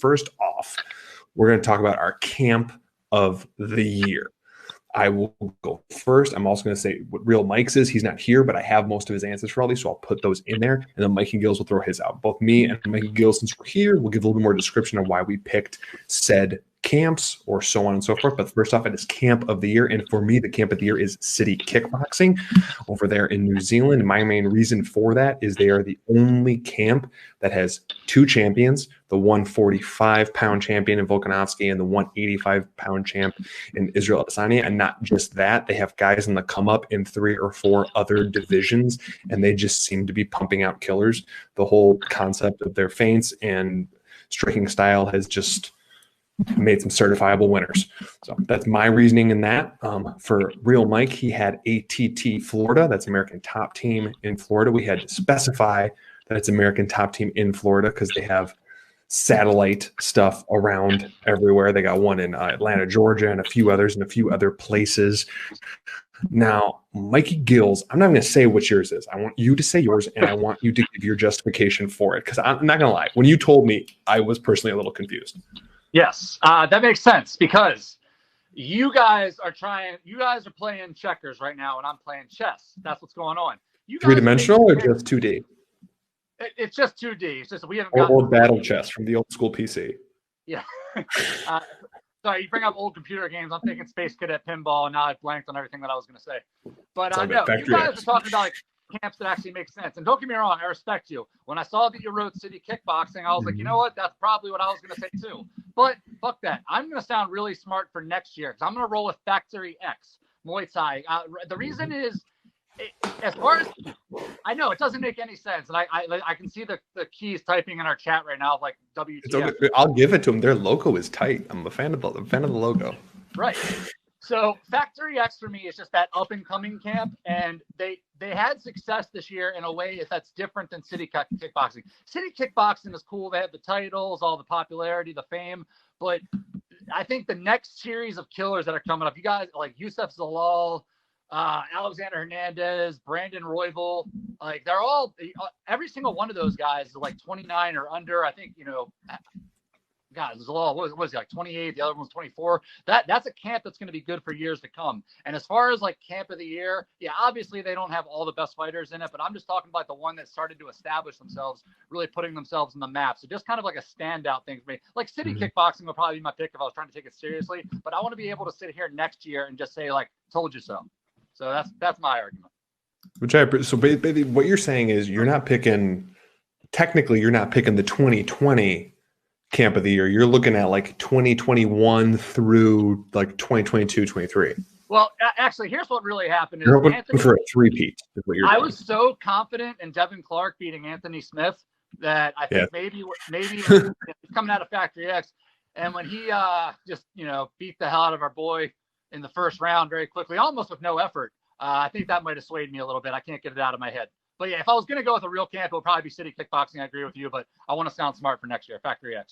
first off, we're going to talk about our camp of the year. I will go first. I'm also going to say what Real Mike's is. He's not here, but I have most of his answers for all these, so I'll put those in there. And then Mikey Gilz will throw his out. Both me and Mikey Gilz, since we're here, we'll give a little bit more description of why we picked said camps or so on and so forth. But first off, it is camp of the year. And for me, the camp of the year is City Kickboxing over there in New Zealand. My main reason for that is they are the only camp that has two champions, the 145-pound champion in Volkanovski and the 185-pound champ in Israel Adesanya. And not just that, they have guys in the come up in 3 or 4 other divisions, and they just seem to be pumping out killers. The whole concept of their feints and striking style has just made some certifiable winners. So that's my reasoning in that. For Real Mike, he had ATT Florida. That's American Top Team in Florida. We had to specify that it's American Top Team in Florida because they have satellite stuff around everywhere. They got one in Atlanta, Georgia, and a few others in a few other places. Now, Mikey Gilz, I'm not going to say what yours is. I want you to say yours, and I want you to give your justification for it, because I'm not going to lie. When you told me, I was personally a little confused. Yes, that makes sense, because you guys are playing checkers right now, and I'm playing chess. That's what's going on. You guys 3-dimensional or just 2D? It's just 2D. It's just we haven't gotten or battle chess from the old school PC. Yeah. Sorry, you bring up old computer games. I'm thinking Space Cadet Pinball, and now I've blanked on everything that I was going to say. But no, you guys are talking about like camps that actually make sense. And don't get me wrong, I respect you. When I saw that you wrote City Kickboxing, I was like, you know what? That's probably what I was going to say too. But fuck that. I'm going to sound really smart for next year because I'm going to roll with Factory X Muay Thai. The reason is, as far as I know, it doesn't make any sense, and I can see the keys typing in our chat right now, like WTF. I'll give it to them. Their logo is tight. I'm a fan of the logo. Right. So Factory X for me is just that up and coming camp, and they had success this year in a way that's different than City Kickboxing. City Kickboxing is cool. They have the titles, all the popularity, the fame, but I think the next series of killers that are coming up, you guys like Yusuf Zalal, Alexander Hernandez, Brandon Royval, like they're all, every single one of those guys is like 29 or under. I think, God, Zalal, what was he, like 28? The other one's 24. That's a camp that's going to be good for years to come. And as far as like camp of the year, yeah, obviously they don't have all the best fighters in it, but I'm just talking about the one that started to establish themselves, really putting themselves on the map. So just kind of like a standout thing for me. Like City Kickboxing would probably be my pick if I was trying to take it seriously, but I want to be able to sit here next year and just say like, told you so. So that's my argument. So baby, what you're saying is you're not picking the 2020 camp of the year. You're looking at like 2021 through like 2022, 23. Well, actually, here's what really happened. You're hoping for a three-peat. I was so confident in Devin Clark beating Anthony Smith that I think maybe he's coming out of Factory X, and when he just beat the hell out of our boy in the first round very quickly, almost with no effort. I think that might have swayed me a little bit. I can't get it out of my head. But yeah, if I was going to go with a real camp, it would probably be City Kickboxing. I agree with you, but I want to sound smart for next year. Factory X.